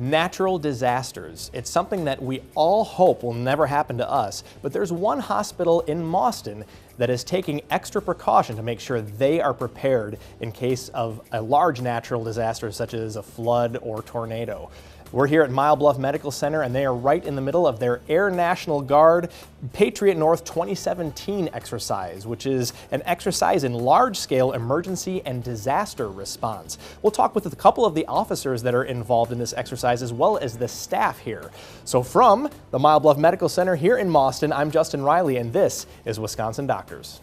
Natural disasters. It's something that we all hope will never happen to us, but there's one hospital in Mauston that is taking extra precaution to make sure they are prepared in case of a large natural disaster such as a flood or tornado. We're here at Bluff Medical Center, and they are right in the middle of their Air National Guard Patriot North 2017 exercise, which is an exercise in large-scale emergency and disaster response. We'll talk with a couple of the officers that are involved in this exercise, as well as the staff here. So from the Bluff Medical Center here in Mauston, I'm Justin Riley, and this is Wisconsin Doctors.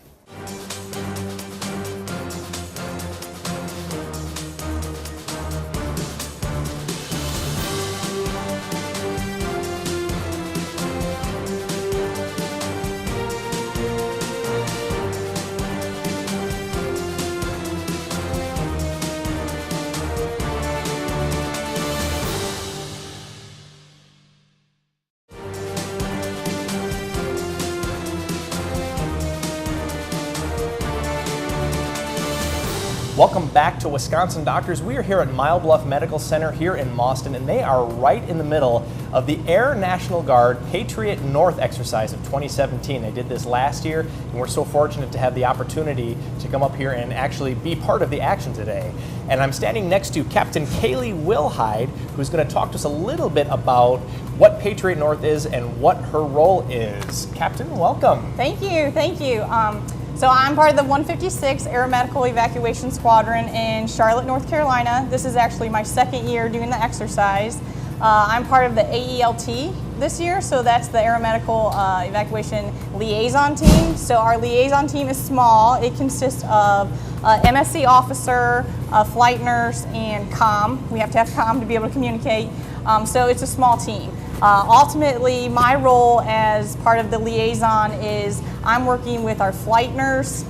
Welcome back to Wisconsin Doctors. We are here at Bluff Medical Center here in Mauston, and they are right in the middle of the Air National Guard Patriot North exercise of 2017. They did this last year, and we're so fortunate to have the opportunity to come up here and actually be part of the action today. And I'm standing next to Captain Kaylee Wilhide, who's going to talk to us a little bit about what Patriot North is and what her role is. Captain, welcome. Thank you, thank you. So I'm part of the 156 Aeromedical Evacuation Squadron in Charlotte, North Carolina. This is actually my second year doing the exercise. I'm part of the AELT this year, so that's the Aeromedical Evacuation Liaison Team. So our liaison team is small. It consists of MSC officer, a flight nurse, and comm. We have to have comm to be able to communicate. So it's a small team. Ultimately, my role as part of the liaison is I'm working with our flight nurse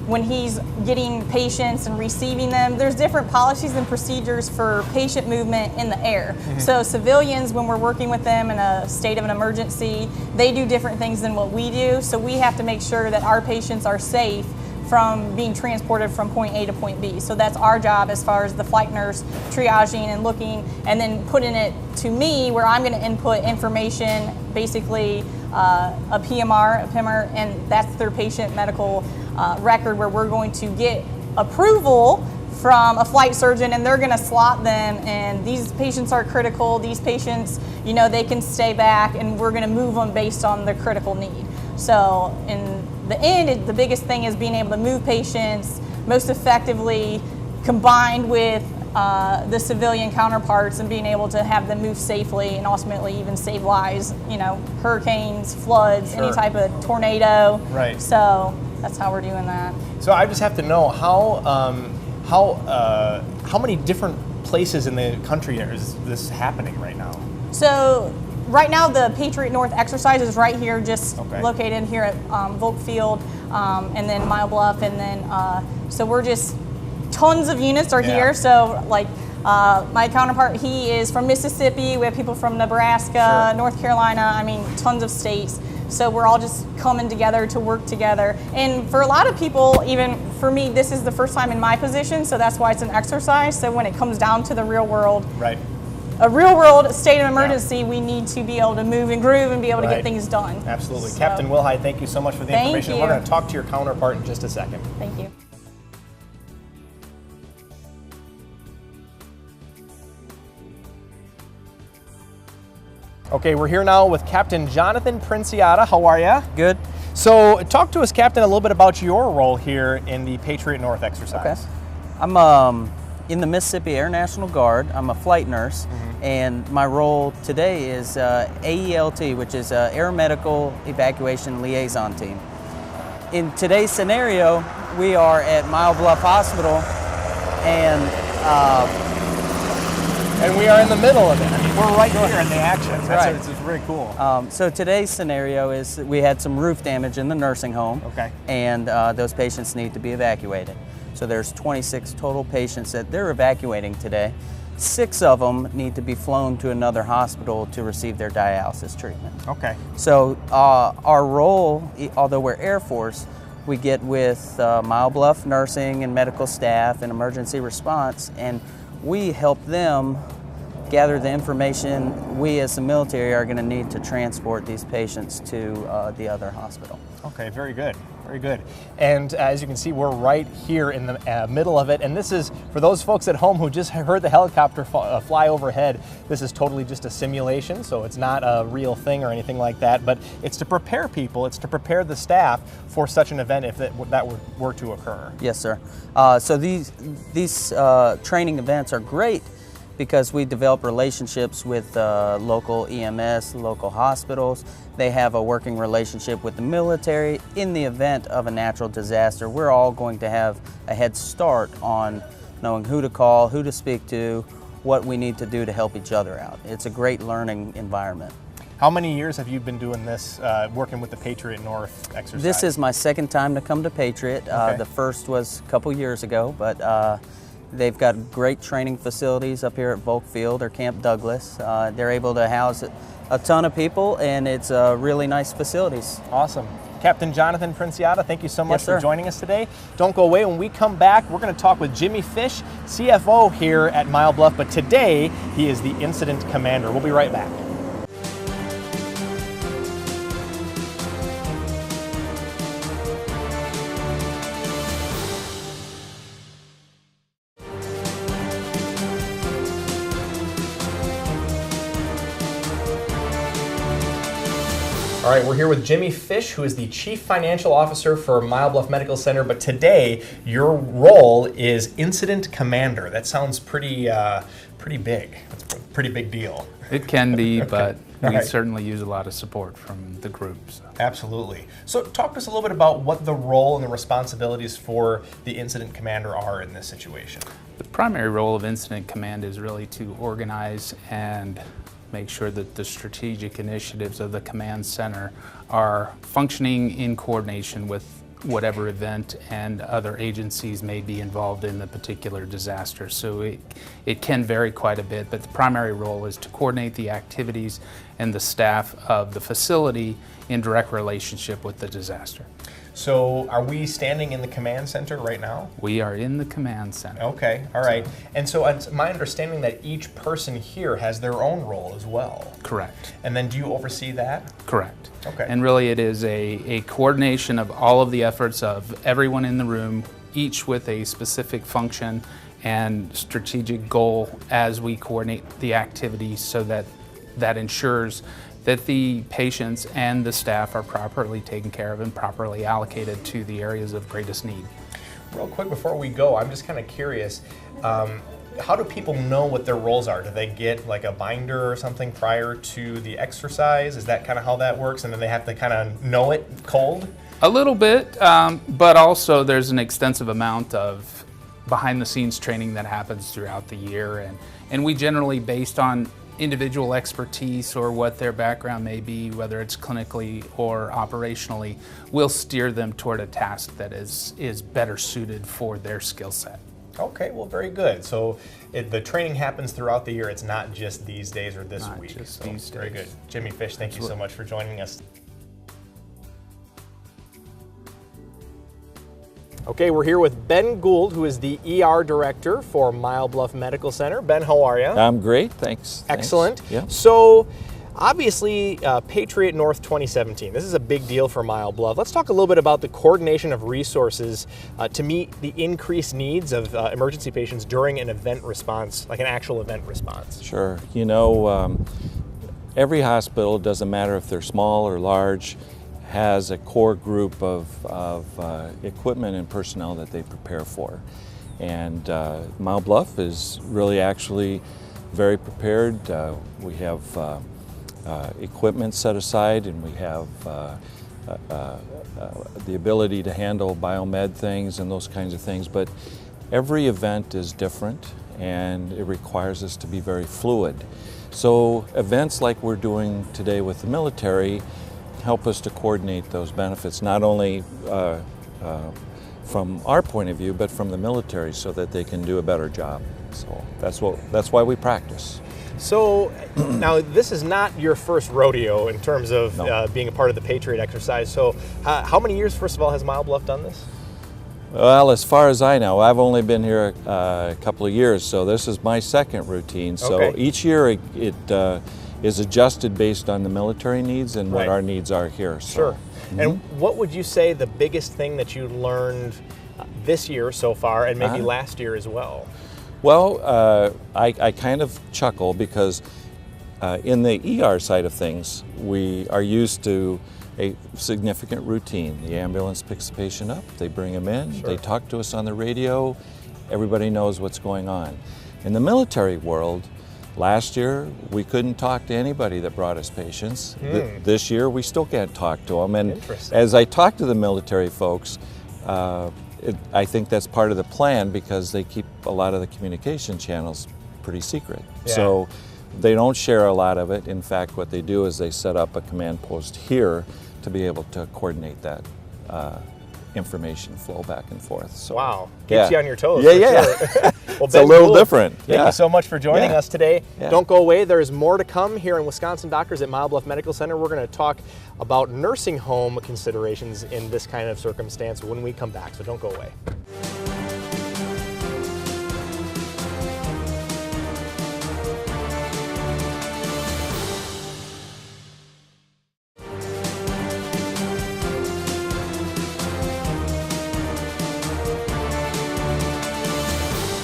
when he's getting patients and receiving them. There's different policies and procedures for patient movement in the air. Mm-hmm. So civilians, when we're working with them in a state of an emergency, they do different things than what we do. So we have to make sure that our patients are safe from being transported from point A to point B. So that's our job as far as the flight nurse triaging and looking and then putting it to me where I'm going to input information, basically a PMR, and that's their patient medical record where we're going to get approval from a flight surgeon, and they're going to slot them, and these patients are critical, these patients, you know, they can stay back, and we're going to move them based on their critical need. So in the end, the biggest thing is being able to move patients most effectively combined with the civilian counterparts and being able to have them move safely and ultimately even save lives, you know, hurricanes, floods, Sure. Any type of tornado. Right. So that's how we're doing that. So I just have to know how many different places in the country is this happening right now? So right now the Patriot North exercise is right here, just located here at Volk Field, and then Bluff, and then so we're just tons of units are here. So like my counterpart, he is from Mississippi. We have people from Nebraska, Sure. North Carolina. I mean, tons of states. So we're all just coming together to work together. And for a lot of people, even for me, this is the first time in my position. So that's why it's an exercise. So when it comes down to the real world, right. A real world state of emergency, we need to be able to move and groove and be able to get things done. Absolutely. So, Captain Wilhide, thank you so much for the information. you. We're going to talk to your counterpart in just a second. Thank you. Okay, we're here now with Captain Jonathan Princiata. How are you? Good. So talk to us, Captain, a little bit about your role here in the Patriot North exercise. Okay. I'm in the Mississippi Air National Guard. I'm a flight nurse, and my role today is AELT, which is Aeromedical Evacuation Liaison Team. In today's scenario, we are at Bluff Hospital, and we are in the middle of it. I mean, we're right here in the action. That's right. It's very cool. So today's scenario is that we had some roof damage in the nursing home, and those patients need to be evacuated. So there's 26 total patients that they're evacuating today. 6 of them need to be flown to another hospital to receive their dialysis treatment. Okay. So our role, although we're Air Force, we get with Bluff nursing and medical staff and emergency response, and we help them gather the information we as the military are going to need to transport these patients to the other hospital. Okay, very good. Very good. And as you can see, we're right here in the middle of it. And this is, for those folks at home who just heard the helicopter fly overhead, this is totally just a simulation, so it's not a real thing or anything like that. But it's to prepare people, it's to prepare the staff for such an event if that were to occur. Yes, sir. So these training events are great because we develop relationships with local EMS, local hospitals. They have a working relationship with the military. In the event of a natural disaster, we're all going to have a head start on knowing who to call, who to speak to, what we need to do to help each other out. It's a great learning environment. How many years have you been doing this, working with the Patriot North exercise? This is my second time to come to Patriot. Okay. The first was a couple years ago, but they've got great training facilities up here at Volk Field or Camp Douglas. They're able to house a ton of people, and it's really nice facilities. Awesome. Captain Jonathan Princiata, thank you so much Yes, sir. for joining us today. Don't go away. When we come back, we're going to talk with Jimmy Fish, CFO here at Mile Bluff, but today he is the incident commander. We'll be right back. All right, we're here with Jimmy Fish, who is the Chief Financial Officer for Mile Bluff Medical Center, but today your role is Incident Commander. That sounds pretty big. That's a pretty big deal. It can be, but we Right. certainly use a lot of support from the groups. Absolutely. So talk to us a little bit about what the role and the responsibilities for the Incident Commander are in this situation. The primary role of Incident Command is really to organize and make sure that the strategic initiatives of the command center are functioning in coordination with whatever event and other agencies may be involved in the particular disaster. So it can vary quite a bit, but the primary role is to coordinate the activities and the staff of the facility in direct relationship with the disaster. So are we standing in the command center right now? We are in the command center. Okay, all right. And so it's my understanding that each person here has their own role as well. Correct. And then do you oversee that? Correct. Okay. And really it is a coordination of all of the efforts of everyone in the room, each with a specific function and strategic goal as we coordinate the activities so that ensures that the patients and the staff are properly taken care of and properly allocated to the areas of greatest need. Real quick before we go, I'm just kind of curious, how do people know what their roles are? Do they get like a binder or something prior to the exercise? Is that kind of how that works? And then they have to kind of know it cold? A little bit, but also there's an extensive amount of behind the scenes training that happens throughout the year, and we generally, based on individual expertise or what their background may be, whether it's clinically or operationally, will steer them toward a task that is better suited for their skill set. Okay, well, very good. So the training happens throughout the year. It's not just these days or this Not week. just So these very days. good. Jimmy Fish, thank you so much for joining us. Okay, we're here with Ben Gould, who is the ER Director for Mile Bluff Medical Center. Ben, how are you? I'm great, thanks. Excellent. Yeah. So, obviously, Patriot North 2017, this is a big deal for Mile Bluff. Let's talk a little bit about the coordination of resources to meet the increased needs of emergency patients during an event response, like an actual event response. Sure. You know, every hospital, doesn't matter if they're small or large, has a core group of equipment and personnel that they prepare for. And Mile Bluff is really actually very prepared. We have equipment set aside, and we have the ability to handle biomed things and those kinds of things. But every event is different, and it requires us to be very fluid. So events like we're doing today with the military help us to coordinate those benefits, not only from our point of view, but from the military, so that they can do a better job. So that's why we practice. So now this is not your first rodeo in terms of No. being a part of the Patriot exercise. So how many years, first of all, has Mile Bluff done this? Well, as far as I know, I've only been here a couple of years, so this is my second routine. So Okay. each year it is adjusted based on the military needs and what Right. our needs are here. So. Sure. And what would you say the biggest thing that you learned this year so far, and maybe last year as well? Well, I kind of chuckle because in the ER side of things, we are used to a significant routine. The ambulance picks the patient up, they bring them in, they talk to us on the radio, everybody knows what's going on. In the military world, last year we couldn't talk to anybody that brought us patients. This year we still can't talk to them. And as I talk to the military folks, I think that's part of the plan because they keep a lot of the communication channels pretty secret. Yeah. So they don't share a lot of it. In fact, what they do is they set up a command post here to be able to coordinate that information flow back and forth. So, Wow, keeps you on your toes. Yeah, for sure. Well, It's a Ben little Gould, different. Thank you so much for joining Yeah. us today. Yeah. Don't go away. There's more to come here in Wisconsin Doctors at Mile Bluff Medical Center. We're going to talk about nursing home considerations in this kind of circumstance when we come back, so don't go away.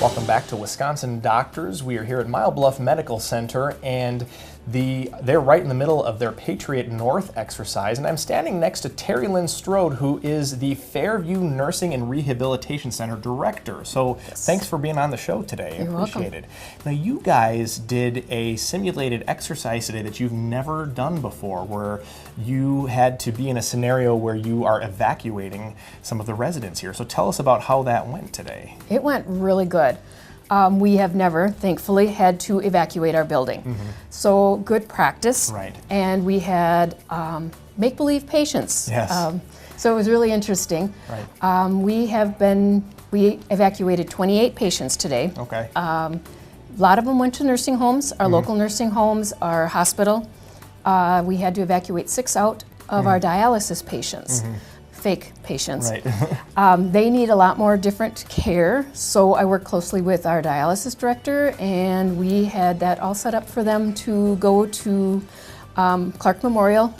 Welcome back to Wisconsin Doctors. We are here at Mile Bluff Medical Center, and they're right in the middle of their Patriot North exercise, and I'm standing next to Terry Lynn Strode, who is the Fairview Nursing and Rehabilitation Center Director. So thanks for being on the show today. I appreciate it. Now, you guys did a simulated exercise today that you've never done before, where you had to be in a scenario where you are evacuating some of the residents here. So tell us about how that went today. It went really good. We have never, thankfully, had to evacuate our building. So good practice. Right. And we had make-believe patients. Yes. So it was really interesting. Right. We evacuated 28 patients today. Okay. A lot of them went to nursing homes, our local nursing homes, our hospital. We had to evacuate 6 out of our dialysis patients. Fake patients. Right. They need a lot more different care, so I work closely with our dialysis director, and we had that all set up for them to go to Clark Memorial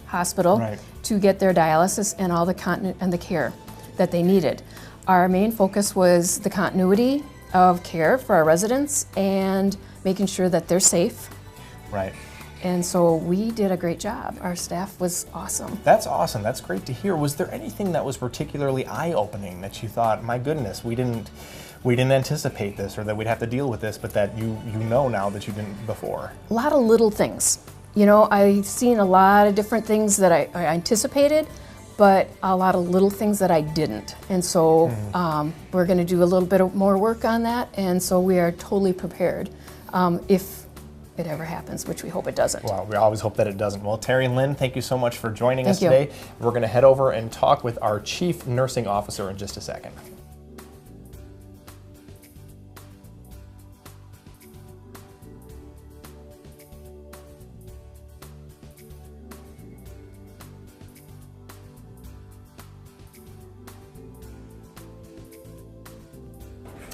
Hospital Right. to get their dialysis and all the and the care that they needed. Our main focus was the continuity of care for our residents and making sure that they're safe. Right. And so we did a great job. Our staff was awesome. That's awesome. That's great to hear. Was there anything that was particularly eye-opening that you thought, my goodness, we didn't anticipate this, or that we'd have to deal with this, but that you know now that you didn't before? A lot of little things. You know, I've seen a lot of different things that I anticipated, but a lot of little things that I didn't. And so we're going to do a little bit more work on that, and so we are totally prepared if it ever happens, which we hope it doesn't. Well, we always hope that it doesn't. Well, Terry Lynn, thank you so much for joining us Thank you. today. We're going to head over and talk with our Chief Nursing Officer in just a second.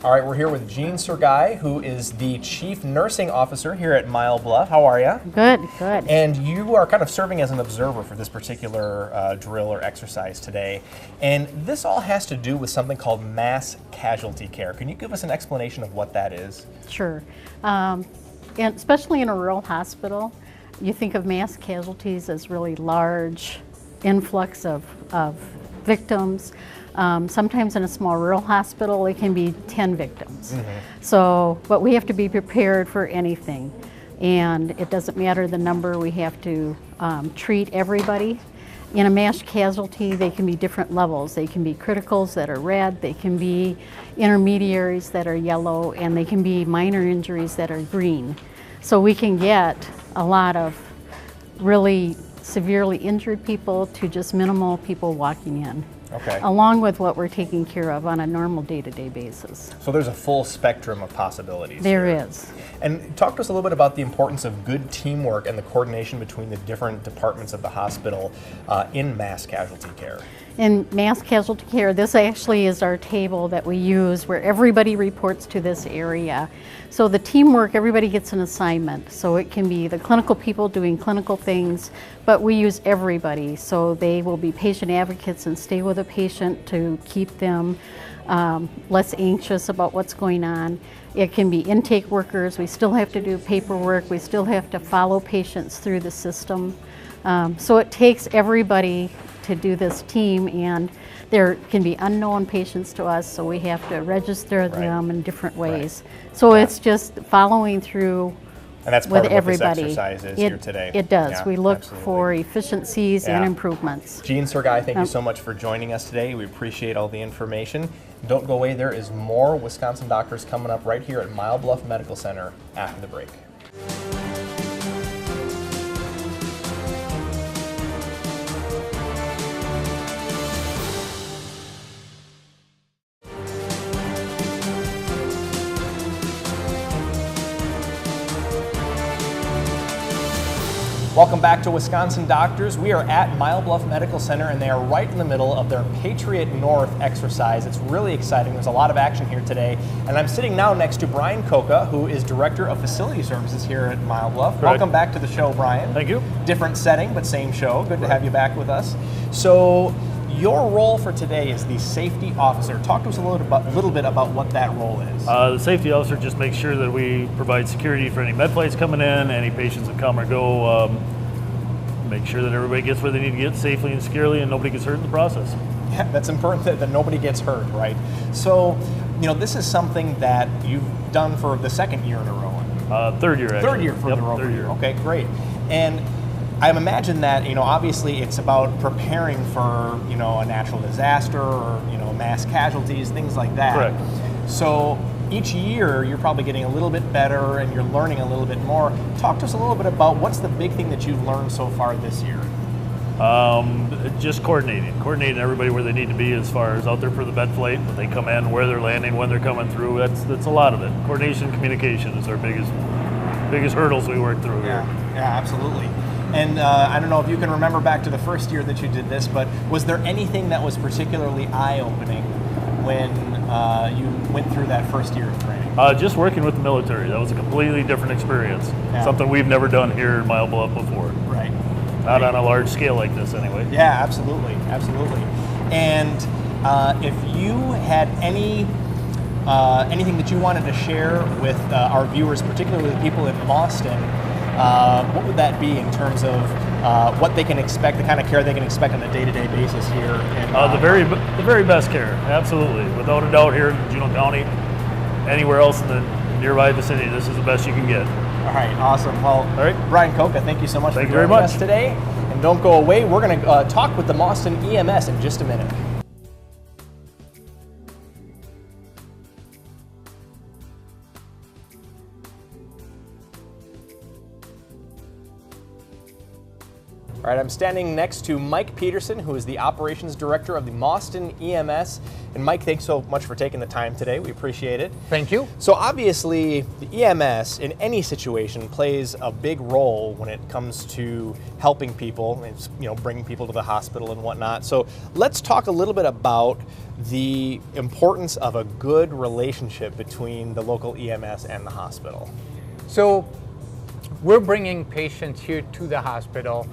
All right, we're here with Jean Sergei, who is the Chief Nursing Officer here at Mile Bluff. How are you? Good, good. And you are kind of serving as an observer for this particular drill or exercise today. And this all has to do with something called mass casualty care. Can you give us an explanation of what that is? Sure. And especially in a rural hospital, you think of mass casualties as really large influx of victims. Sometimes in a small rural hospital, it can be 10 victims. So, but we have to be prepared for anything. And it doesn't matter the number, we have to treat everybody. In a mass casualty, they can be different levels. They can be criticals that are red, they can be intermediaries that are yellow, and they can be minor injuries that are green. So we can get a lot of really severely injured people to just minimal people walking in. Okay. along with what we're taking care of on a normal day-to-day basis. So there's a full spectrum of possibilities. There here. is. And talk to us a little bit about the importance of good teamwork and the coordination between the different departments of the hospital in mass casualty care. In mass casualty care, this actually is our table that we use where everybody reports to this area. So the teamwork, everybody gets an assignment. So it can be the clinical people doing clinical things, but we use everybody. So they will be patient advocates and stay with a patient to keep them less anxious about what's going on. It can be intake workers. We still have to do paperwork. We still have to follow patients through the system. So it takes everybody to do this team, and there can be unknown patients to us, so we have to register them in different ways. So it's just following through And that's part with of what everybody. this exercise is here today. It does. Yeah, we look absolutely. for efficiencies and improvements. Gene, Sergei, thank you so much for joining us today. We appreciate all the information. Don't go away. There is more Wisconsin Doctors coming up right here at Bluff Medical Center after the break. Welcome back to Wisconsin Doctors. We are at Bluff Medical Center, and they are right in the middle of their Patriot North exercise. It's really exciting. There's a lot of action here today. And I'm sitting now next to Brian Coca, who is Director of Facility Services here at Bluff. Right. Welcome back to the show, Brian. Thank you. Different setting, but same show. Good to have you back with us. So your role for today is the safety officer. Talk to us a little bit about what that role is. The safety officer just makes sure that we provide security for any med flights coming in, any patients that come or go, make sure that everybody gets where they need to get safely and securely and nobody gets hurt in the process. Yeah, that's important that nobody gets hurt, right? So, this is something that you've done for the second year in a row. Third year, actually. Third year for Yep, the row. third year. Okay, great. And I imagine that, obviously it's about preparing for, a natural disaster or, mass casualties, things like that. Correct. So each year you're probably getting a little bit better and you're learning a little bit more. Talk to us a little bit about what's the big thing that you've learned so far this year. Just coordinating everybody where they need to be as far as out there for the bed flight, when they come in, where they're landing, when they're coming through. That's a lot of it. Coordination, communication is our biggest hurdles we work through here. Yeah, absolutely. And I don't know if you can remember back to the first year that you did this, but was there anything that was particularly eye-opening when you went through that first year of training? Just working with the military. That was a completely different experience. Yeah. Something we've never done here in Bluff before. Right. Not on a large scale like this, anyway. Yeah, absolutely. And if you had anything that you wanted to share with our viewers, particularly the people in Boston, what would that be in terms of what they can expect, the kind of care they can expect on a day-to-day basis here? The very best care, absolutely. Without a doubt, here in Juneau County, anywhere else in the nearby vicinity, this is the best you can get. All right, awesome. Well, all right. Brian Coca, thank you so much for Thank you joining very much us today. And don't go away. We're going to talk with the Boston EMS in just a minute. All right, I'm standing next to Mike Peterson, who is the Operations Director of the Boston EMS. And Mike, thanks so much for taking the time today. We appreciate it. Thank you. So obviously, the EMS in any situation plays a big role when it comes to helping people, and, bringing people to the hospital and whatnot. So let's talk a little bit about the importance of a good relationship between the local EMS and the hospital. So we're bringing patients here to the hospital.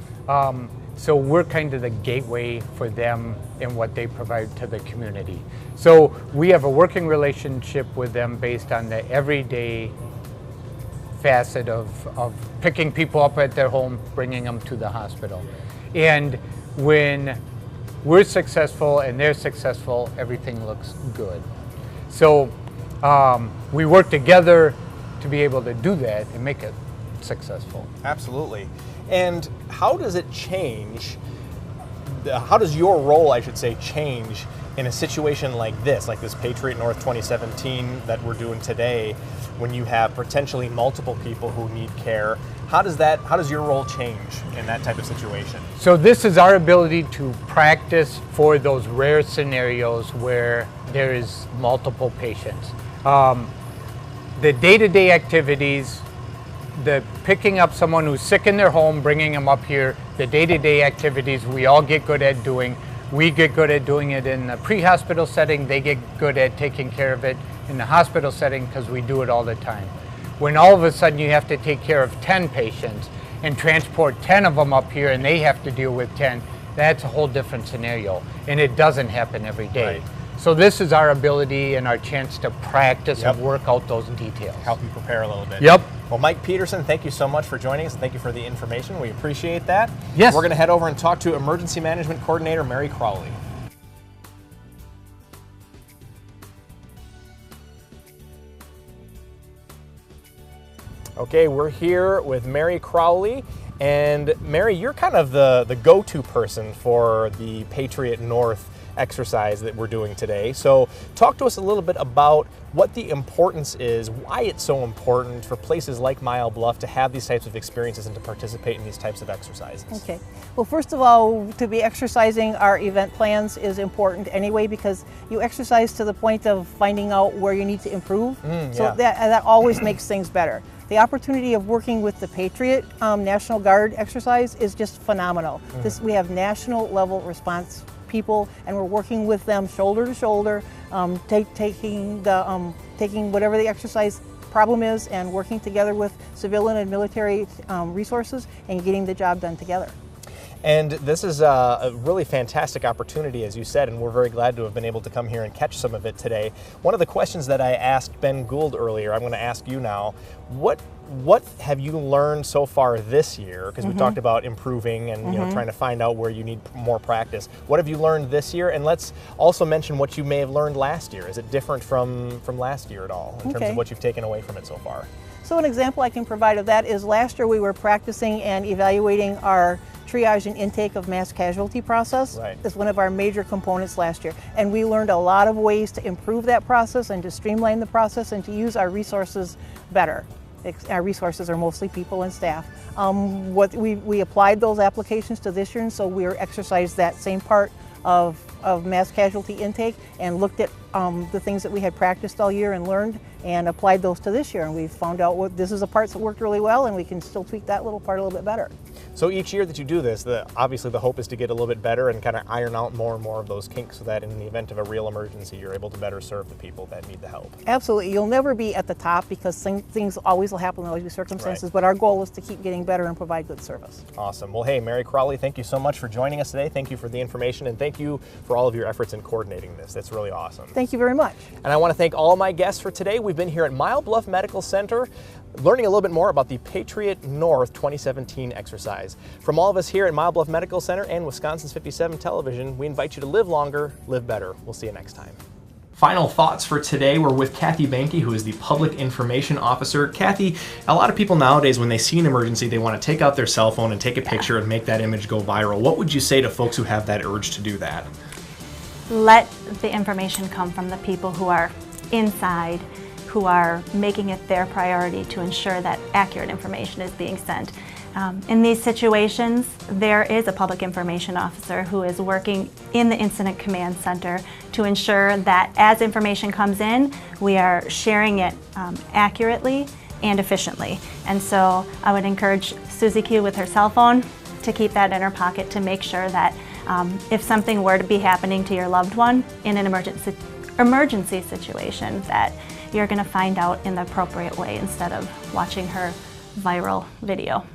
So we're kind of the gateway for them in what they provide to the community. So we have a working relationship with them based on the everyday facet of picking people up at their home, bringing them to the hospital. And when we're successful and they're successful, everything looks good. So we work together to be able to do that and make it successful. Absolutely. And how does it change, how does your role, I should say, change in a situation like this Patriot North 2017 that we're doing today, when you have potentially multiple people who need care, how does your role change in that type of situation? So this is our ability to practice for those rare scenarios where there is multiple patients. The day-to-day activities, the picking up someone who's sick in their home, bringing them up here, the day-to-day activities we all get good at doing. We get good at doing it in the pre-hospital setting. They get good at taking care of it in the hospital setting because we do it all the time. When all of a sudden you have to take care of 10 patients and transport 10 of them up here and they have to deal with 10, that's a whole different scenario. And it doesn't happen every day. Right. So this is our ability and our chance to practice and work out those details. Help you prepare a little bit. Yep. Well, Mike Peterson, thank you so much for joining us. And thank you for the information. We appreciate that. Yes. We're going to head over and talk to Emergency Management Coordinator Mary Crawley. Okay, we're here with Mary Crawley. And Mary, you're kind of the go-to person for the Patriot North exercise that we're doing today. So talk to us a little bit about what the importance is, why it's so important for places like Mile Bluff to have these types of experiences and to participate in these types of exercises. Okay. Well, first of all, to be exercising our event plans is important anyway, because you exercise to the point of finding out where you need to improve. So that always makes things better. The opportunity of working with the Patriot National Guard exercise is just phenomenal. We have national level response people, and we're working with them shoulder to shoulder, taking whatever the exercise problem is and working together with civilian and military resources and getting the job done together. And this is a really fantastic opportunity, as you said, and we're very glad to have been able to come here and catch some of it today. One of the questions that I asked Ben Gould earlier, I'm going to ask you now. What have you learned so far this year? Because we talked about improving and trying to find out where you need more practice. What have you learned this year? And let's also mention what you may have learned last year. Is it different from last year at all in terms of what you've taken away from it so far? So an example I can provide of that is last year we were practicing and evaluating our triage and intake of mass casualty process. Right. Is one of our major components last year. And we learned a lot of ways to improve that process and to streamline the process and to use our resources better. Our resources are mostly people and staff. We applied those applications to this year, and so we exercised that same part of mass casualty intake and looked at the things that we had practiced all year and learned and applied those to this year. And we found out this is a part that worked really well, and we can still tweak that little part a little bit better. So each year that you do this, obviously the hope is to get a little bit better and kind of iron out more and more of those kinks so that in the event of a real emergency, you're able to better serve the people that need the help. Absolutely. You'll never be at the top because things always will happen, there'll always be circumstances, but our goal is to keep getting better and provide good service. Awesome. Well, hey, Mary Crawley, thank you so much for joining us today. Thank you for the information, and thank you for all of your efforts in coordinating this. That's really awesome. Thank you very much. And I want to thank all my guests for today. We've been here at Mile Bluff Medical Center learning a little bit more about the Patriot North 2017 exercise. From all of us here at Mile Bluff Medical Center and Wisconsin's 57 Television, we invite you to live longer, live better. We'll see you next time. Final thoughts for today. We're with Kathy Banke, who is the Public Information Officer. Kathy, a lot of people nowadays, when they see an emergency, they want to take out their cell phone and take a picture and make that image go viral. What would you say to folks who have that urge to do that? Let the information come from the people who are inside, who are making it their priority to ensure that accurate information is being sent. In these situations, there is a public information officer who is working in the Incident Command Center to ensure that as information comes in, we are sharing it accurately and efficiently. And so I would encourage Susie Q with her cell phone to keep that in her pocket to make sure that if something were to be happening to your loved one in an emergency situation, that you're going to find out in the appropriate way instead of watching her viral video.